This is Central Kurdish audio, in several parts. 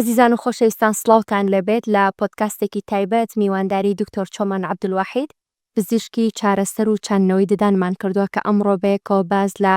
عزیزان و خۆشەویستان سڵاوتان لەبێت لە پۆدکاستێکی تایبەت میوانداری دکتۆر چۆمان عەبدولواحید پزیشکی چارەسەر و چانەوەی ددانمان کردووە کە ئەمڕۆ بەیەکەوە باز لە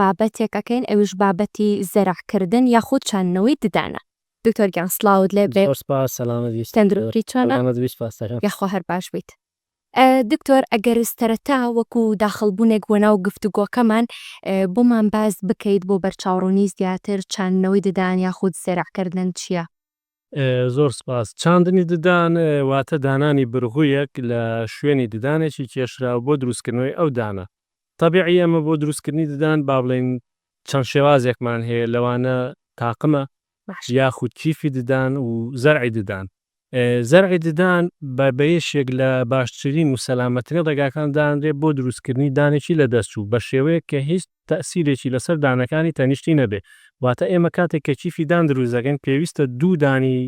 بابەتێک ئەکەین ئەویش بابەتی زەرعکردن یاخود چانەوەی ددانە. دکتۆر گیان سڵاوت لێبێت تەندروستی چۆنە؟ یاخوا هەر باش بیت. دکتۆر ئەگەر سەرەتا وەکو داخڵبوونێک بۆ ناو گفتوگۆکەمان بۆمان باز بکەیت بۆ بەرچاوڕوونی زیاتر چانەوەی ددان یاخود زێرعکردن چییە؟ زۆر سپاس. چاندنی ددان واتە دانانی برغوویەک لە شوێنی ددانێکی کێشراوە بۆ دروستکردنەوەی ئەو دانە. تەبیعی ئەمە بۆ دروستکردنی ددان با بڵێن چەند شێوازێکمان هەیە لەوانە تاقمە یاخود کیفی ددان و زەرعی ددان. زەرعی ددان بەیەشێک لە باشترین و سەلامەترین ڕێگاکان دانرێت بۆ دروستکردنی دانێکی لە دەستچوو بە شێوەیە کە هیچ تەئسیرێکی لەسەر دانەکانی تەنیشتی نەبێ. واتە ئێمە کاتێک کە کیفی دان دروست دەکەین پێویستە دوو دانی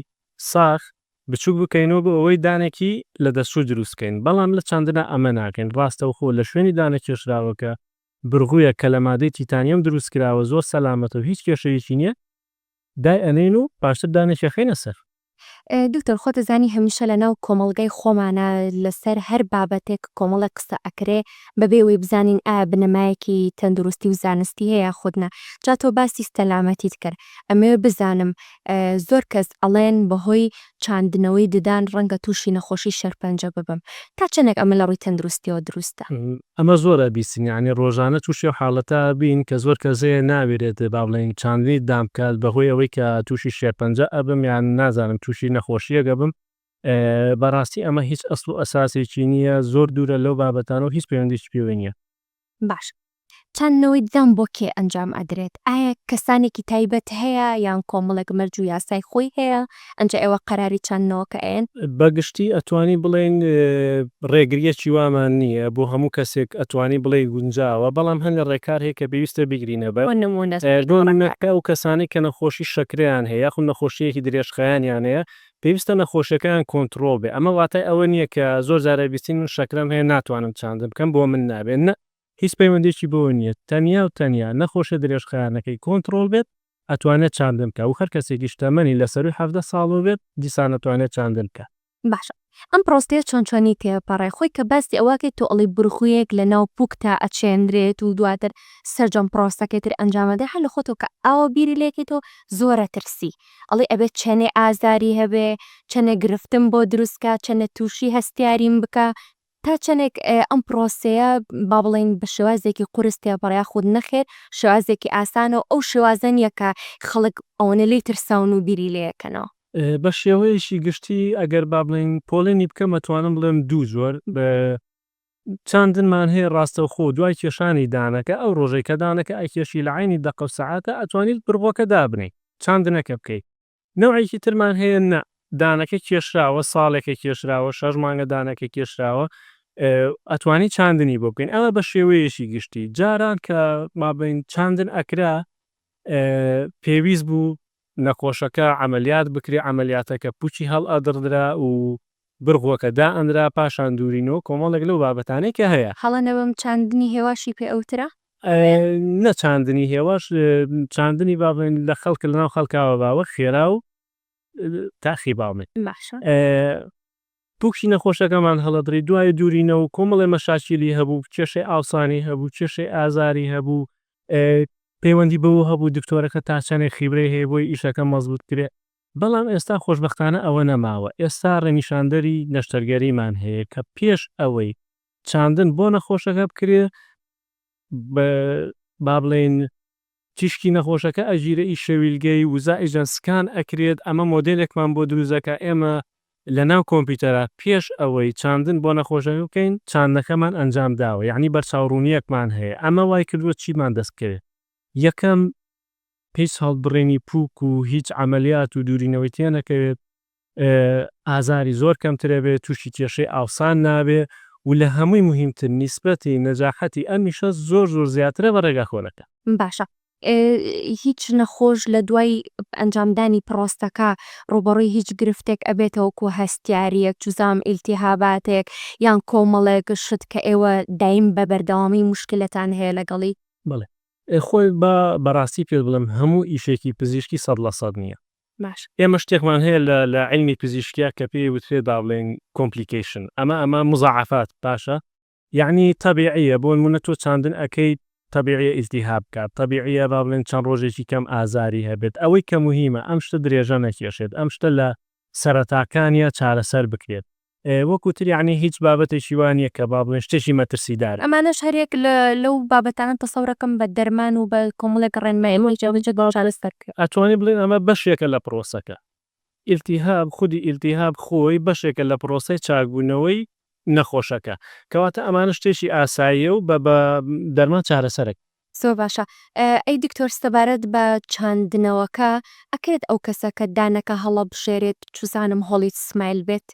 ساخ بچووک بکەینەوە بۆ ئەوەی دانێکی لە دەستچوو دروستکەین. بەڵام لە چاندنە ئەمە ناکەین. ڕاستەوخۆ لە شوێنی دانە کێشراوەکە برغوویە کە لە مادەی تیتانیەم دروستکراوە زۆر سەلامەتە و هیچ کێشەیەکی نییە دای ئەنێن و پاشتر دانێکی خەینە سەر. دکتۆر خۆ دەزانی هەمیشە لەناو کۆمەڵگەی خۆمانە لەسەر هەر بابەتێک کۆمەڵە قسە ئەکرێ بەبێ ئەوەی بزانین ئایا بنەمایەکی تەندروستی و زانستی هەیە خودنا جا تۆ باسی سەلامەتیت کرد ئەمێ بزانم زۆر کەس ئەڵێن بەهۆی چاندنەوەی ددان ڕەنگە تووشی نەخۆشی شەرپەنجە ببم تا چەندێک ئەمە لە ڕووی تەندروستیەوە دروستە؟ ئەمە زۆرە بیسنیانی ڕۆژانە تووشی و حاڵەتە بین کە زۆر کەسەیە ناوێرێت با بڵێن چاندنی دام بکات بەهۆی ئەوەی کە تووشی شێرپەنجە ئەبم یان نازانم تووشی نەخۆشیەکە بم. بەڕاستی ئەمە هیچ ئەسڵ و ئەساسێکی نییە زۆر دوورە لەو بابەتانەوە هیچ پەیوەندیش پێوە نییە. باش چاندنەوەی ددان بۆ کێ ئەنجام ئەدرێت؟ ئایا کەسانێکی تایبەت هەیە یان کۆمەڵێک مەرج و یاسای خۆی هەیە ئەنجا ئێوە قەراری چاندنەوەکە ئەین؟ بەگشتی ئەتوانی بڵێن ڕێگریەکی وامان نییە بۆ هەموو کەسێک ئەتوانی بڵێ گونجاوە بەڵام هەن لە ڕێکار هەیە کە پێویستە بگرینە بە نمونەکە و کەسانی کە نەخۆشی شەکریان هەیە یاخود نەخۆشیەکی درێژخایانیان هەیە پێویستە نەخۆشیەکان کۆنتڕۆڵ بێ. ئەمە واتای ئەوە نییە کە زۆر جارە بیستین من شەکرم هەیە ناتوانم چاندن بکەم بۆ من نابێت نە هیچ پەیوەندێکی بۆ نییە تەنیا و تەنیا نەخۆشە درێژخایانەکەی کۆنتڕۆڵ بێت ئەتوانێت چاندن بکە و هەر کەسێکی شتەمەنی لەسەروی 17 ساڵ بێت دیسان ئەتوانێت چاندن بکە. باشە ئەم پرۆستەیە چۆنی تێپەڕای خۆی کە باسی ئەوەکەی تۆ ئەڵی برخوویەک لە ناو پووکتا ئەچێندرێت و دواتر سەرجەم پرۆستەکەتر ئەنجامەدە هەر لە خۆتۆ کە ئاوە بیری لێکی تۆ زۆرە ترسی ئەڵێ ئەبێت چەنێ ئازاری هەبێ چەنە گرفتم بۆ دروستکە چەنە تووشی هەستیاریم بکە تا چەندێک ئەم پرۆسەیە با بڵێن بە شێوازێکی قورس تێپەڕیا خود نەخێر شێوازێکی ئاسانەوە ئەو شێوازەن یەکە خەڵک ئەوەنە لی ترساون و بیری لێەکەنەوە. بە شێوەیەشی گشتی ئەگەر با بڵێن پۆڵێنی بکەم ئەتوانم بڵێم دوو زۆر بە چاندنمان هەیە ڕاستەوخۆ دوای کێشانی دانەکە ئەو ڕۆژەی کە دانەکە ئەکێشی لە عینی دەقە و سەعاتە ئەتوانیت بڕبۆکە دابنێ چاندنەکە بکەیت. نەوعێکی ترمان هەیە نە دانەکە کێشراوە ساڵێکە کێشراوە 6 مانگە دانەکە کێشراوە ئەتوانی چاندنی بۆ بکەین ئەوە بە شێوەیەشی گشتی جاران کە مابین چاندن ئەکرا پێویست بوو نەخۆشەکە عملیات بکرێ عملیاتەکە پوچی هەڵ ئەدردرا و برغوەکە دا ئەندرا پاشان دوورینەوە کۆمەڵێک لەو بابەتانەی کە هەیە هەڵەنەوەم چاندنی هێواشی پێ ئەوترا نە چاندنی هێواش چاندنی با بڵێن لە خەڵک لەناو خەڵکاوە باوە خێرا و تاخی باڵێت پووکی نەخۆشەکەمان هەڵەدرێت دوای دوورینەوە کۆمەڵێ مەشاکیلی هەبوو کێشەی ئاوسانی هەبوو کێشەی ئازاری هەبوو پەیوەندی بەوە هەبوو دکتۆرەکە تا چەندێک خیبرەی هەیە بۆی ئیشەکە مەزبوط کرێ بەڵام ئێستا خۆشبەختانە ئەوە نەماوە. ئێستا ڕەنیشاندەری نەشتەرگەریمان هەیە کە پێش ئەوەی چاندن بۆ نەخۆشەکە بکرێ با بڵێن تیشکی نەخۆشەکە ئەژیرە شەویلگەی وزا ئیژەنسکان ئەکرێت ئەمە مۆدلێکمان بۆ دروزەکە ئێمە لە ناو کۆمپیوتەرە پێش ئەوەی چاندن بۆ نەخۆشەکە بکەین چاندنەکەمان ئەنجام داوە یعنی بەرچاوڕوونیەکمان هەیە ئەمە وای کردووە چیمان دەستکرێت یەکەم پێی هەڵبڕێنی پووک و هیچ عملیات و دوورینەوەی تێ نەکەوێت ئازاری زۆر کەمترە بێت تووشی کێشەی ئاوسان نابێ و لە هەمووی مهمتر نیسبەتی نەجاحەتی ئەمیشە زۆر زیاترە بە ڕێگا خۆنەکە. باشە هیچ نەخۆش لە دوای ئەنجامدانی پرۆستەکە ڕوبەڕووی هیچ گرفتێک ئەبێتەوەکو هەستیاریەک جوزام ئیلتیهاباتێک یان کۆمەڵێک شت کە ئێوە دایم بە بەردەوامی موشکلەتان هەیە لەگەڵی؟ بڵێ خۆی بەڕاستی پێ بڵم هەموو ئیشێکی پزیشکی 100% نییە باش ئێمە شتێکمان هەیە لە عیلمی پزیشکیا کە پێی وترێت با بڵێن کۆمپلیکیشن ئەمە مزاعفات باشە یعنی تەبیعیە بۆ نمونە تۆ چاندن ئەەکەیت تەبیعیە ئیزدیهاب بکات تەبیعیە با بڵێن چەند ڕۆژێکی کەم ئازاری هەبێت ئەوەی کە موهیمە ئەم شتە درێژە نەکێشێت ئەم شتە لە سەرەتاکانیە چارەسەر بکرێت وەکوتر یعنی هیچ بابەتێکی وانە کە با بڵێن شتێکی مەترسیدار ئەمانەش هەرێک لەو بابەتانە تەسەورەکەم بە دەرمان و بە کۆمەڵێک ڕێنمایی جێبەجێ چارەسەر کرد ئەتوانێت بڵێن ئەمە بەشێکە لە پرۆسەکە ئیلتیهاب خودی ئیلتیهاب خۆی بەشێکە لە پرۆسەی چاکبوونەوەی نەخۆشەکە کەواتە ئەمانە شتێکی ئاساییە و بە دەرمان چارەسەرێک زۆر باشە ئەی دکتۆر سەبارەت بە چاندنەوەکە ئەکرێت ئەو کەسەکە دانەکە هەڵە بشێرێت چوزانم هۆڵی سمایل بێت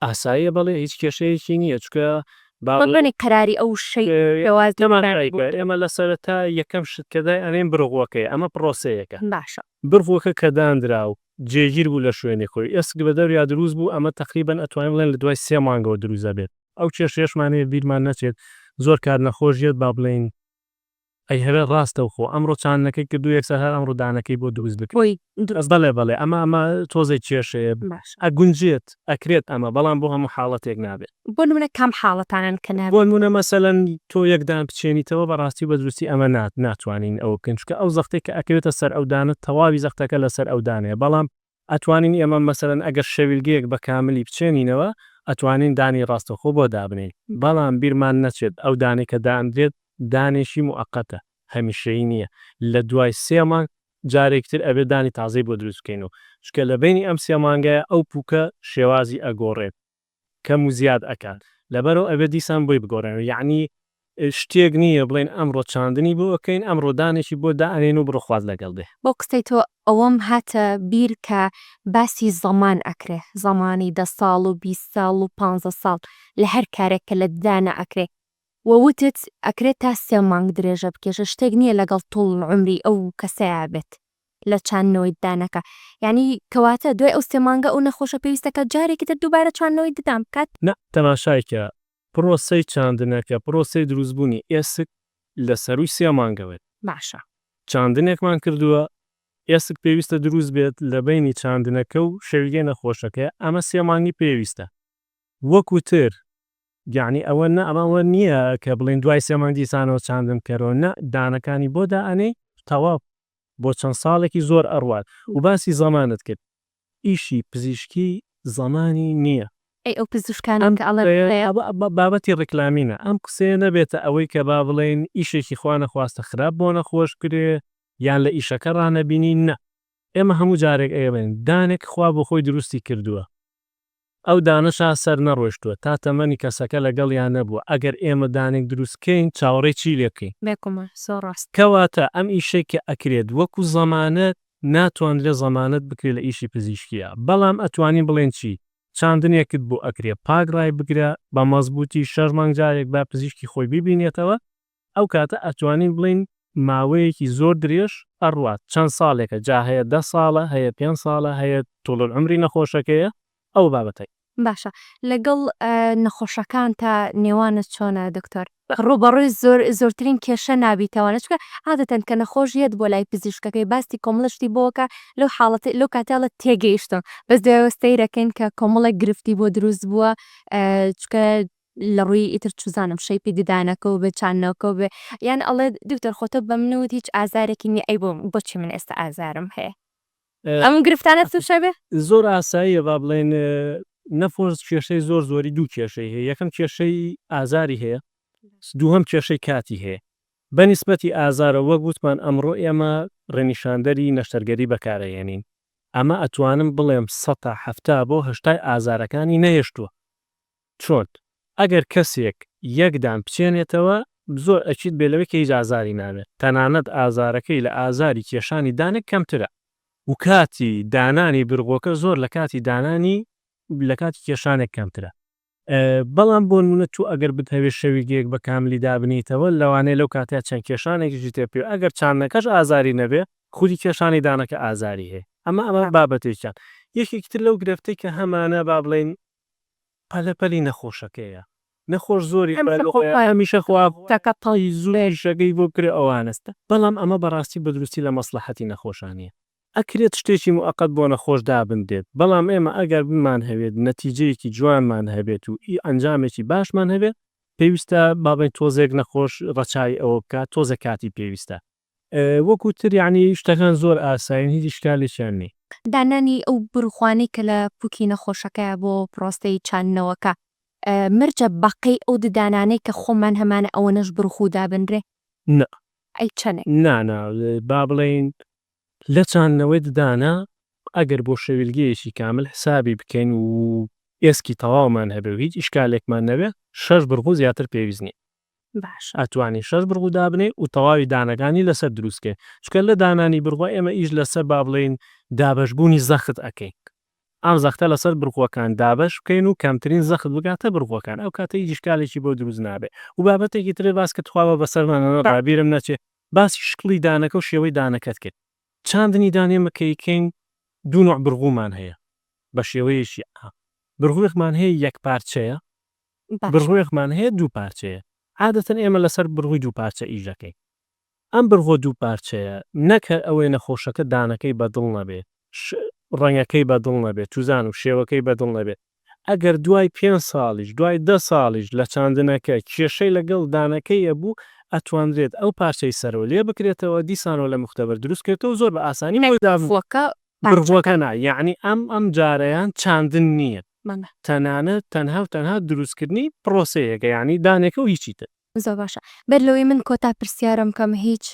ئاساییە بەڵێ هیچ کێشەیەکی نییە چکە بەڵێنی قەراری ئەو ئێمە لە سەرەتا یەکەم شتکەدای ئەنێن برغوەکەی ئەمە پرۆسەیەەکە باشە برغوەکە کە دانرا و جێگیر بوو لە شوێنی خۆی ئێسک بە دەوریا دروست بوو ئەمە تقریبەن ئەتوانین بڵێن لە دوای 3 مانگەوە دروزە بێت ئەو کێشێشمانەیە بیرمان نەچێت زۆر کار نەخۆشیێت با بڵێن ئەی هەرە ڕاستە و خۆ ئەمڕۆ چاندنەکەی کردو یەکسەر هەر ئەمڕۆ دانەکەی بۆ دروست بکەیت بەڵێ ئەمە تۆزێک کێشەیە ئەگونجێت ئەکرێت ئەمە بەڵام بۆ هەموو حاڵەتێک نابێت بۆ نمونە کام حاڵەتانن کە بۆ نمونە مەسەلەن تۆ یەکدان بچێنیتەوە بەڕاستی بە دروستی ئەمە ناتوانین ئەو کنچکە ئەو زەختێک کە ئەکەوێتە سەر ئەو دانت تەواوی زەختەکە لەسەر ئەو دانەیە بەڵام ئەتوانین ئێمە مەسەلەن ئەگەر شەویلگەیەک بە کاملی بچێنینەوە ئەتوانین دانی ڕاستەخۆ بۆ دابنین بەڵام بیرمان نەچێت ئەو دانێک کە دانرێت دانێشی موعەقەتە هەمیشەیی نییە لە دوای 3 مانگ جارێکتر ئەبێ دانی تازەی بۆ دروست بکەین و شکە لە بینی ئەم 3 مانگایە ئەو پووکە شێوازی ئەگۆڕێت کەم و زیاد ئەکات لەبەرەوە ئەبێ دیسان بۆی بگۆڕێن یعنی شتێک نییە بڵێن ئەمڕۆ چاندنی بۆ ئەەکەین ئەمڕۆ دانێکی بۆ دائێن و بڕخواز لەگەڵ دێ بۆ قسەی تۆ ئەوەم هاتە بیر کە باسی زەمان ئەکرێ زەمانی 10 ساڵ و 20 ساڵ و 15 ساڵ لە هەر کارێک کە لە دانە ئەکرێ وەوتت ئەکرێت تا 3 مانگ درێژە بکێشە شتێک نییە لەگەڵ توڵ عمری ئەو کەسەیە بێت لە چاندنەوەی دانەکە یعنی کەواتە دوای ئەو 3 مانگە ئەو نەخۆشە پێویستەکە جارێکی تر دووبارە چاندنەوەی ددام بکات نە تەماشایکە پرۆسەی چاندنەکە پرۆسەی دروستبوونی ئێسک لە سەروی 3 مانگەوێت باشە چاندنێکمان کردووە ئێسک پێویستە دروست بێت لە بینی چاندنەکە و شەویلگەی نەخۆشەکە ئەمە 3 مانگی پێویستە وەکوتر یعنی ئەوە نە ئەمەوە نییە کە بڵین دوای 3 مانگ دیسانەوە چاندن کەرەوە نە دانەکانی بۆ دائەنەی تەواو بۆ چەند ساڵێکی زۆر ئەڕوات و باسی زەمانت کرد ئیشی پزیشکی زەمانی نییە ئەو پزیشکانم کە بابەتی ڕێکلامینە ئەم قسەیە نەبێتە ئەوەی کە با بڵێن ئیشێکی خوا نەخواستە خراپ بۆ نەخۆش کرێ یان لە ئیشەکە ڕانەبینی نە ئێمە هەموو جارێک ئێوێن دانێک خوا بۆ خۆی دروستی کردووە ئەو دانەشا سەر نەڕۆشتووە تا تەمەنی کەسەکە لەگەڵ یان نەبووە ئەگەر ئێمە دانێک دروستکەین چاوەڕێی چی لێکەین کەواتە ئەم ئیشێکی ئەکرێت وەکو زەمانەت ناتوان لێ زەمانەت بکرێت لە ئیشی پزیشکیە بەڵام ئەتوانین بڵێن چی چاندنێکت بۆ ئەکرێ پاگڕای بگرە بە مەزبوطی 6 مانگ جارێک با پزیشکی خۆی ببینێتەوە ئەو کاتە ئەتوانین بڵین ماوەیەکی زۆر درێژ ئەڕوات چەند ساڵێکە جا هەیە 10 ساڵە هەیە 5 ساڵە هەیە توڵ عمری نەخۆشەکەیە ئەو بابەتەی باشە لەگەڵ نەخۆشەکان تا نێوانت چۆنە دکتۆر ڕوبەڕووی زۆرترین کێشە نابیتەوانە چکە عادەتەن کە نەخۆشیت بۆ لای پزیشکەکەی باستی کۆمەڵشتی بۆکە لەو حاڵەتی لەو کاتەڵە تێگەیشتن بەس دەوەستەیرەکەن کە کۆمەڵێک گرفتی بۆ دروست بووە چکە لە ڕووی ئیتر چوزانم شەیپی ددانەکە و بێ چاندنەوەکە بێ یان ئەڵێ دکتۆر خۆتە بە منوت هیچ ئازارێکی نی ئەی بۆچی من ئێستا ئازارم هەیە ئەم گرفتانە تووشە بێ زۆر ئاساییە با بڵێن نەفۆش کێشەی زۆر زۆری دوو کێشەی هەیە یەکەم کێشەی ئازاری هەیە دووهەم کێشەی کاتی هەیە بەنسبەتی ئازارە وەک گوتمان ئەمڕۆ ئێمە ڕێنیشاندەری نەشتەرگەری بەکارەهێنین ئەمە ئەتوانم بڵێم 170 بۆ 80 ئازارەکانی نەهێشتووە چۆن ئەگەر کەسێک یەکدان بچێنێتەوە زۆر ئەچیت بێلەوەی کە هیچ ئازاری نابێت تەنانەت ئازارەکەی لە ئازاری کێشانی دانێک کەمترە و کاتی دانانی برغۆکە زۆر لە کاتی دانانی لە کاتی کێشانێک کەمترە بەڵام بۆ نمونە تو ئەگەر بتەوێت شەویگەیەک بە کاملی دابنیتەوە لەوانەیە لەو کاتیا چەند کێشانێکی تێپێ ئەگەر چاندنەکەش ئازاری نەبێ خودی کێشانی دانەکە ئازاری هەیە ئەمە بابەتێکیان یەکێکتر لەو گرفتەی کە هەمانە با بڵێن پەلەپەلی نەخۆشەکەیە نەخۆش زۆری هەمیشە خواکە تای زۆری شەگەی بۆ کرێ ئەوانستە بەڵام ئەمە بەڕاستی بە دروستی لە مەسلحەتی نەخۆشانیە ئەکرێت شتێکی موقەت بۆ نەخۆش دابدرێت بەڵام ئێمە ئەگەر بمان هەوێت نەتیجەیەکی جوانمان هەبێت و ئەنجامێکی باشمان هەبێت پێویستە بابین تۆزێک نەخۆش ڕەچای ئەوە بکات تۆزە کاتی پێویستە وەکوتر یعنی شتەکان زۆر ئاساین هیچ شکالێکیان نیە. دانانی ئەو بروخوانەی کە لە پووکی نەخۆشەکەیە بۆ پرۆستەی چاندنەوەکە مرجە بەقەی ئەو ددانانەی کە خۆمان هەمانە ئەوەنەش بروخ دابنرێ ئەی چەنێک نانا با بڵێن لە چاندنەوەی ددانە ئەگەر بۆ شەویلگەیەکی کامل حسابی بکەین و ئێسکی تەواومان هەبێ و هیچ ئیشکالێکمان نەبێت 6 بڕغ و زیاتر پێویست نیە. باش ئەتوانی 6 بڕغ دابنێ و تەواوی دانەکانی لەسەر دروستکە چکە لە دانانی بڕغ ئێمە ئیش لەسەر با بڵێن دابەشبوونی زەخت ئەەکەین ئەم زەختە لەسەر بڕغوەکان دابش بکەین و کەمترین زەخت بگاتە بڕغوەکان ئەو کاتە هیچ ئیشکالێکی بۆ دروست نابێت و بابەتێکی ترێ باس کە تخواوە بەسەرمانە ڕابیرم نەچێت باسی شکڵی دانەکە و شێوەی دانەکەت کرد چاندنی دانێمەکەیکەین دوو نوع بڕغومان هەیە بە شێوەیەشی بڕغوێکمان هەیە یەک پارچەیە بڕغوێکمان هەیە دوو پارچەیە عادەتەن ئێمە لەسەر بڕغوی دوو پارچە ئیژەکەی ئەم بڕغۆ دوو پارچەیە نەکە ئەوەی نەخۆشەکە دانەکەی بەدڵ نەبێت ڕەنگەکەی بەدڵ نەبێت توزان و شێوەکەی بەدڵ نەبێت ئەگەر دوای 5 ساڵیش دوای 10 ساڵیش لە چاندنەکە کێشەی لەگەڵ دانەکەی هەبوو ئەتوانرێت ئەو پارچەی سەرەوە لێ بکرێتەوە دیسانەوە لە مختبەر دروستکرێتەوە زۆر بە ئاسانی بڕغوەکە نا یعنی ئەم جارەیان چاندن نییە تەنانەت تەنها دروستکردنی پرۆسەیەکە یعنی دانێکە و هیچی تر. زۆر باشە بەرلەوەی من کۆتا پرسیارم کەم هیچ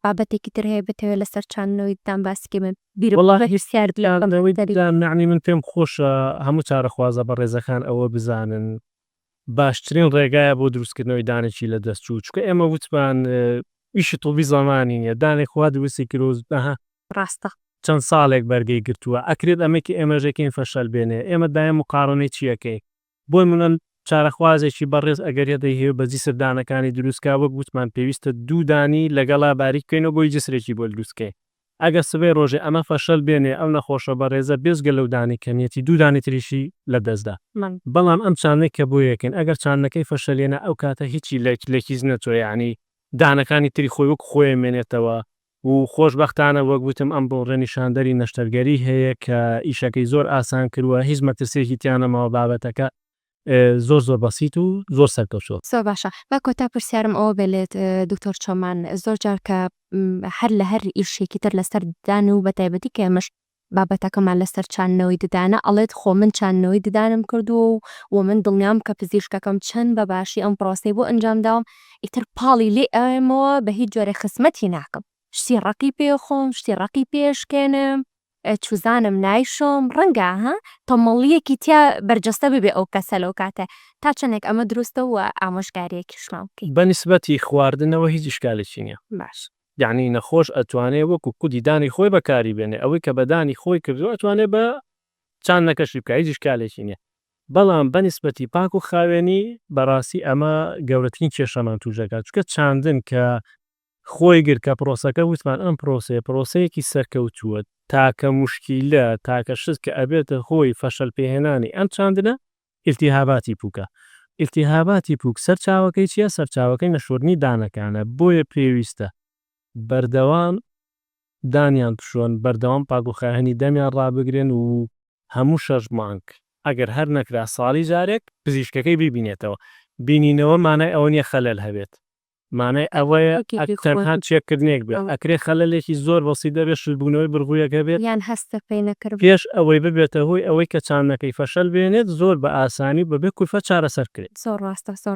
بابەتێکی تر هەیە بتەوێت لەسەر چاندنەوەی دان باسکێ من بیرنی من پێم خۆشە هەموو چارەخوازە بە ڕێزەکان ئەوە بزانن باشترین ڕێگایە بۆ دروستکردنەوەی دانێکی لە دەستچوو چکە ئێمە وتمان ئیشی تۆبی زمانی نیە دانێک خوا دووسی کرۆز ڕاستە چەند ساڵێک بەرگەی گرتووە ئەکرێت ئەمەکی ئێمەژێکین فەشەل بێنێ ئێمە دایم مقارنەی چیەکەی بۆی منن چارەخوازێکی بەڕێز ئەگەر دەیهێ بەجی سەردانەکانی دروستکە وەک گوتمان پێویستە دوو دانی لەگەڵا باریککەینەوە بۆی جسرێکی بۆ دروستکەی ئەگەر سبەی ڕۆژێ ئەمە فەشەل بێنێ ئەو نەخۆشە بەڕێزە بێزگە لەو دانی کەمیەتی دوو دانی تریشی لە دەستدا بەڵام ئەم چانێک کە بۆ یەکەن ئەگەر چانەکەی فەشەلێنە ئەو کاتە هیچی لێکیز نەچۆ یعنی دانەکانی تری خۆی وەک خۆی مێنێتەوە و خۆشبەختانە وەک گوتم ئەم بۆ ڕێنیشاندەری نەشتەرگەری هەیە کە ئیشەکەی زۆر ئاسان کردووە هیچ مەترسێکی تیانەمەوە بابەتەکە زۆر بەسیت و زۆر سەرکەوتووە. زۆر باشە با کۆتا پرسیارم ئەوە بێت دکتۆر چۆمان زۆر جار کە هەر لە هەر ئیشێکی تر لەسەر ددان و بەتایبەتی کە ئێمەش بابەتەکەمان لەسەر چاندنەوەی ددانە ئەڵێت خۆ من چاندنەوەی ددانم کردووە و من دڵنیام کە پزیشکەکەم چەند بە باشی ئەم پرۆسەی بۆ ئەنجام داوم ئیتر پاڵی لێ ئەمەوە بە هیچ جۆرە خسمەتی ناکەم شتی ڕقی پێخۆم شتی ڕقی پێشکێنم چوزانم نایشۆم ڕەنگە تۆمەڵیەکی تیا بەرجەستە ببێ ئەو کەسە لەو کاتە تا چەندێک ئەمە دروستە و ئامۆژگاریەکی شماوکەی بەنسبەتی خواردنەوە هیچ شکالێکی نییە باش یعنی نەخۆش ئەتوانێت وەکو کودی دانی خۆی بەکاری بێنێ ئەوەی کە بەدانی خۆی کردو ئەتوانێت بە چند نەکەشی بکە هیچ شکالێکی نییە بەڵام بەنسبەتی پاک و خاوێنی بەڕاستی ئەمە گەورەترین کێشەمان توژەکات چکە چاندن کە خۆی گر کە پرۆسەکە وتمان ئەم پرۆسەیەکی سەرکەوتووە تاکە موشکیلە تاکە شت کە ئەبێتە خۆی فەشەل پێهێنانی ئەم چاندنە ئیلتیهاباتی پووکە ئیلتیهاباتی پووک سەرچاوەکەی چیە سەرچاوەکەی نەشۆرنی دانەکانە بۆیە پێویستە بەردەوام دانیان پشۆن بەردەوام پاکوخاهێنی دەمیان ڕابگرێن و هەموو 6 مانگ ئەگەر هەر نەکرا ساڵی جارێک پزیشکەکەی ببینێتەوە بینینەوە مانای ئەوە نیە خەلەل هەبێت مانای ئەوەیە تەنها چێککردنێک بێت ئەکرێ خەلەلێکی زۆر بەسی دەبێت شلبوونەوەی بڕگوویەکە بێت یان هەستە پێی نەکرد پێش ئەوەی ببێتە هۆی ئەوەی کە چاندنەکەی فەشەل بێنێت زۆر بە ئاسانی بەبێ کورفە چارەسەر کرێت. زۆر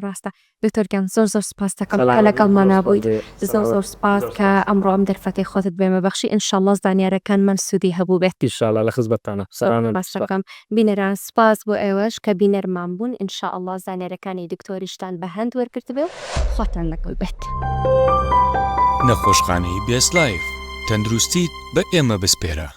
ڕاستە دکتۆرگیان زۆر سپاس دەکەم کە لەگەڵمانە بوویت زۆر سپاس کە ئەمڕۆ ئەم دەرفەتی خۆتت بێمە بەخشی ئینشاءالله زانیاریەکانمان سوودی هەبوو بێت ئینشاءالله لە خزمەتتانە سەرانە بینەران سپاس بۆ ئێوەش کە بینەرمان بوون ئینشاءالله زانیاریەکانی دکتۆریشتان بە هەند وەرگرت بێ و خواتان لەگەڵ بێت. نەخۆشخانەی بێست لایف تەندروستیت بە ئێمە بسپێرە.